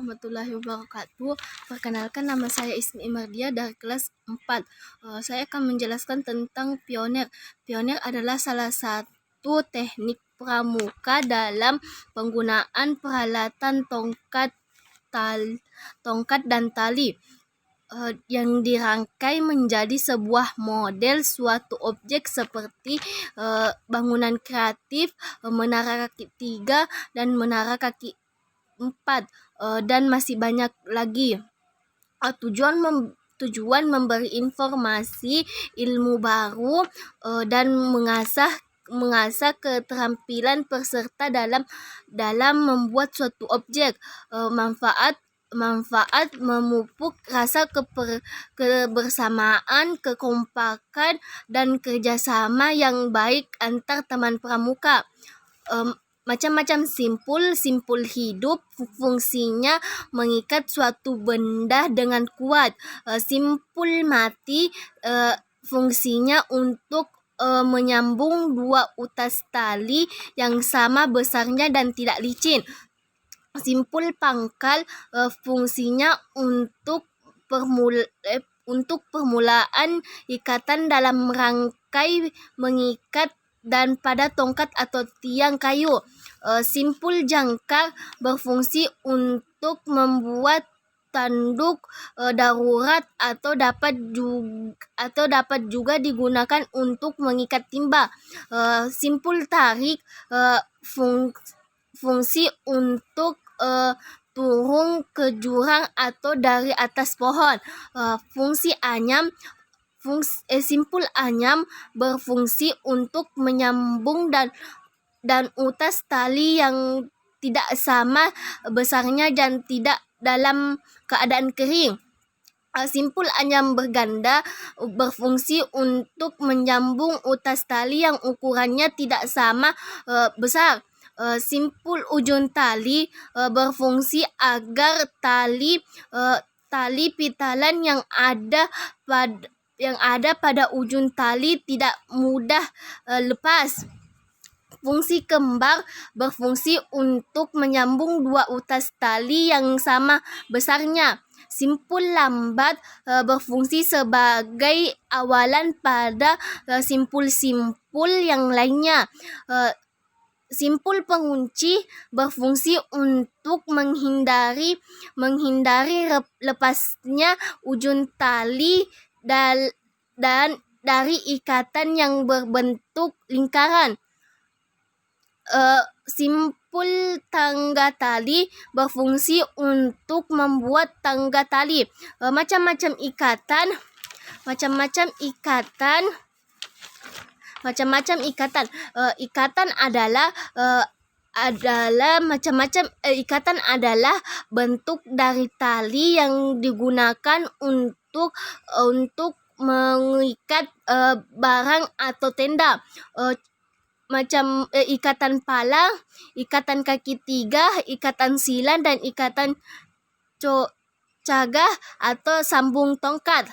warahmatullahi wabarakatuh. Perkenalkan, nama saya Ismi Mardia dari kelas 4. Saya akan menjelaskan tentang pionir. Pionir adalah salah satu teknik pramuka dalam penggunaan peralatan tongkat dan tali yang dirangkai menjadi sebuah model suatu objek seperti bangunan kreatif, menara kaki 3 dan menara kaki 4, dan masih banyak lagi. Tujuan memberi informasi, ilmu baru, dan mengasah keterampilan peserta dalam membuat suatu objek. Manfaat memupuk rasa kebersamaan, kekompakan, dan kerjasama yang baik antar teman pramuka. Macam-macam simpul hidup fungsinya mengikat suatu benda dengan kuat. Simpul mati fungsinya untuk menyambung dua utas tali yang sama besarnya dan tidak licin. Simpul pangkal fungsinya untuk permulaan ikatan dalam rangkai mengikat dan pada tongkat atau tiang kayu. Simpul jangkar berfungsi untuk membuat tanduk darurat atau dapat juga digunakan untuk mengikat timba. Simpul tarik fungsi untuk turun ke jurang atau dari atas pohon. Simpul anyam berfungsi untuk menyambung dan utas tali yang tidak sama besarnya dan tidak dalam keadaan kering. Simpul anyam berganda berfungsi untuk menyambung utas tali yang ukurannya tidak sama besar. Simpul ujung tali berfungsi agar tali pitalan yang ada pada ujung tali tidak mudah lepas. Fungsi kembar berfungsi untuk menyambung dua utas tali yang sama besarnya. Simpul lambat berfungsi sebagai awalan pada simpul-simpul yang lainnya. Simpul pengunci berfungsi untuk menghindari lepasnya ujung tali dan dari ikatan yang berbentuk lingkaran. Simpul tangga tali berfungsi untuk membuat tangga tali. Macam-macam ikatan. Ikatan adalah ikatan adalah bentuk dari tali yang digunakan untuk mengikat barang atau tenda. Macam ikatan palang, ikatan kaki 3, ikatan silan, dan ikatan cagah atau sambung tongkat.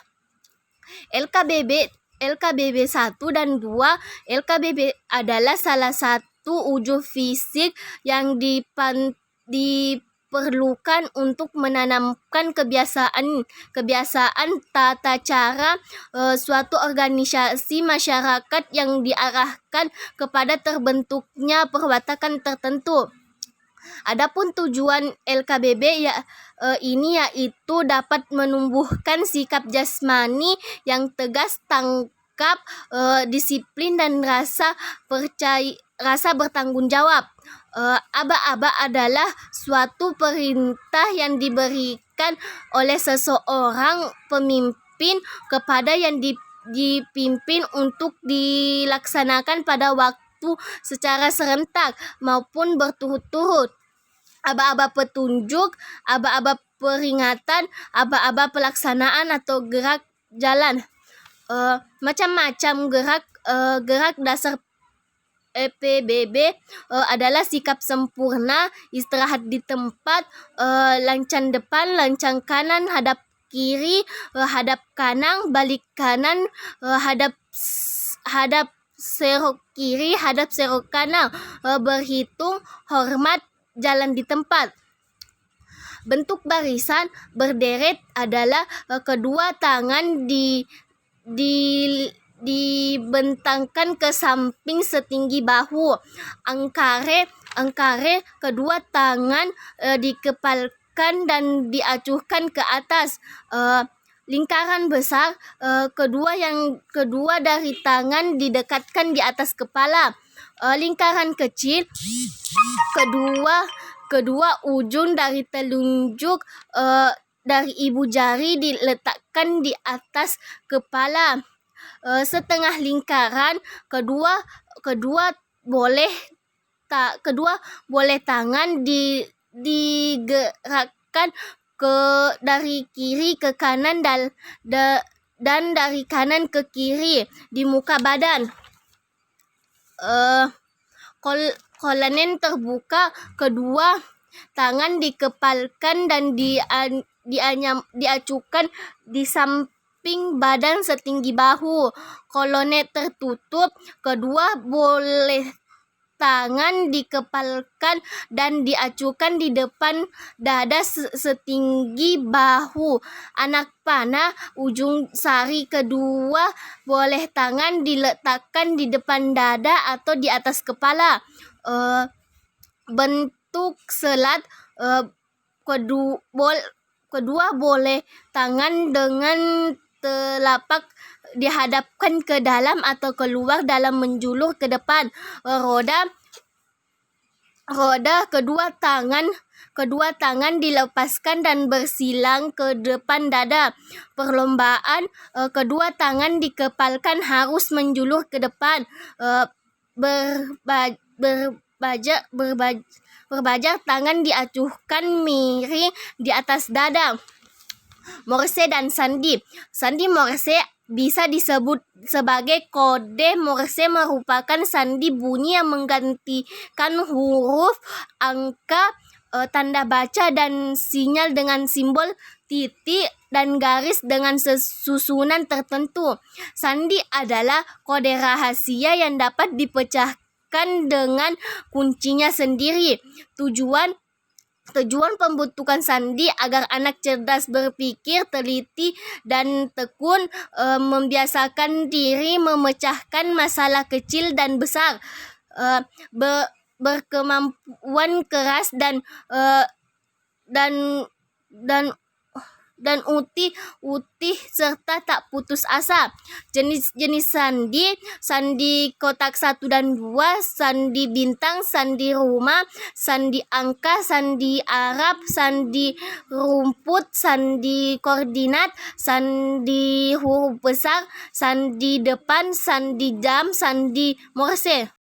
LKBB 1 dan 2. LKBB adalah salah satu wujud fisik yang diperlukan untuk menanamkan kebiasaan tata cara suatu organisasi masyarakat yang diarahkan kepada terbentuknya perwatakan tertentu. Adapun tujuan LKBB ini yaitu dapat menumbuhkan sikap jasmani yang tegas, tangkap, disiplin, dan rasa bertanggung jawab. Aba-aba adalah suatu perintah yang diberikan oleh seseorang pemimpin kepada yang dipimpin untuk dilaksanakan pada waktu secara serentak maupun berturut-turut. Aba-aba petunjuk, aba-aba peringatan, aba-aba pelaksanaan atau gerak jalan. Macam-macam gerak dasar PBB adalah sikap sempurna, istirahat di tempat, lancang depan, lancang kanan, hadap kiri, hadap kanan, balik kanan, hadap serok kiri, hadap serok kanan, berhitung, hormat, jalan di tempat. Bentuk barisan berderet adalah kedua tangan dibentangkan ke samping setinggi bahu. Angkare kedua tangan dikepalkan dan diacuhkan ke atas. Lingkaran besar kedua dari tangan didekatkan di atas kepala. Lingkaran kecil kedua ujung dari telunjuk dari ibu jari diletakkan di atas kepala. Setengah lingkaran kedua boleh tangan digerakkan dari kiri ke kanan dan dari kanan ke kiri di muka badan. Kolonen terbuka kedua tangan dikepalkan dan diacuhkan di samping badan setinggi bahu. Kolonet tertutup kedua boleh tangan dikepalkan dan diacuhkan di depan dada setinggi bahu. Anak panah ujung sari kedua boleh tangan diletakkan di depan dada atau di atas kepala. Bentuk selat kedua boleh tangan dengan telapak dihadapkan ke dalam atau keluar dalam menjulur ke depan. Roda kedua tangan dilepaskan dan bersilang ke depan dada. Perlombaan kedua tangan dikepalkan harus menjulur ke depan. Berbajar tangan diacuhkan miring di atas dada. Morse dan sandi. Sandi Morse bisa disebut sebagai kode Morse merupakan sandi bunyi yang menggantikan huruf, angka, tanda baca dan sinyal dengan simbol titik dan garis dengan susunan tertentu. Sandi adalah kode rahasia yang dapat dipecahkan dengan kuncinya sendiri. Tujuan pembentukan sandi agar anak cerdas berpikir, teliti, dan tekun, membiasakan diri memecahkan masalah kecil dan besar, berkemampuan keras dan utih serta tak putus asa. Jenis sandi kotak 1 dan 2, sandi bintang, sandi rumah, sandi angka, sandi Arab, sandi rumput, sandi koordinat, sandi huruf besar, sandi depan, sandi jam, sandi Morse.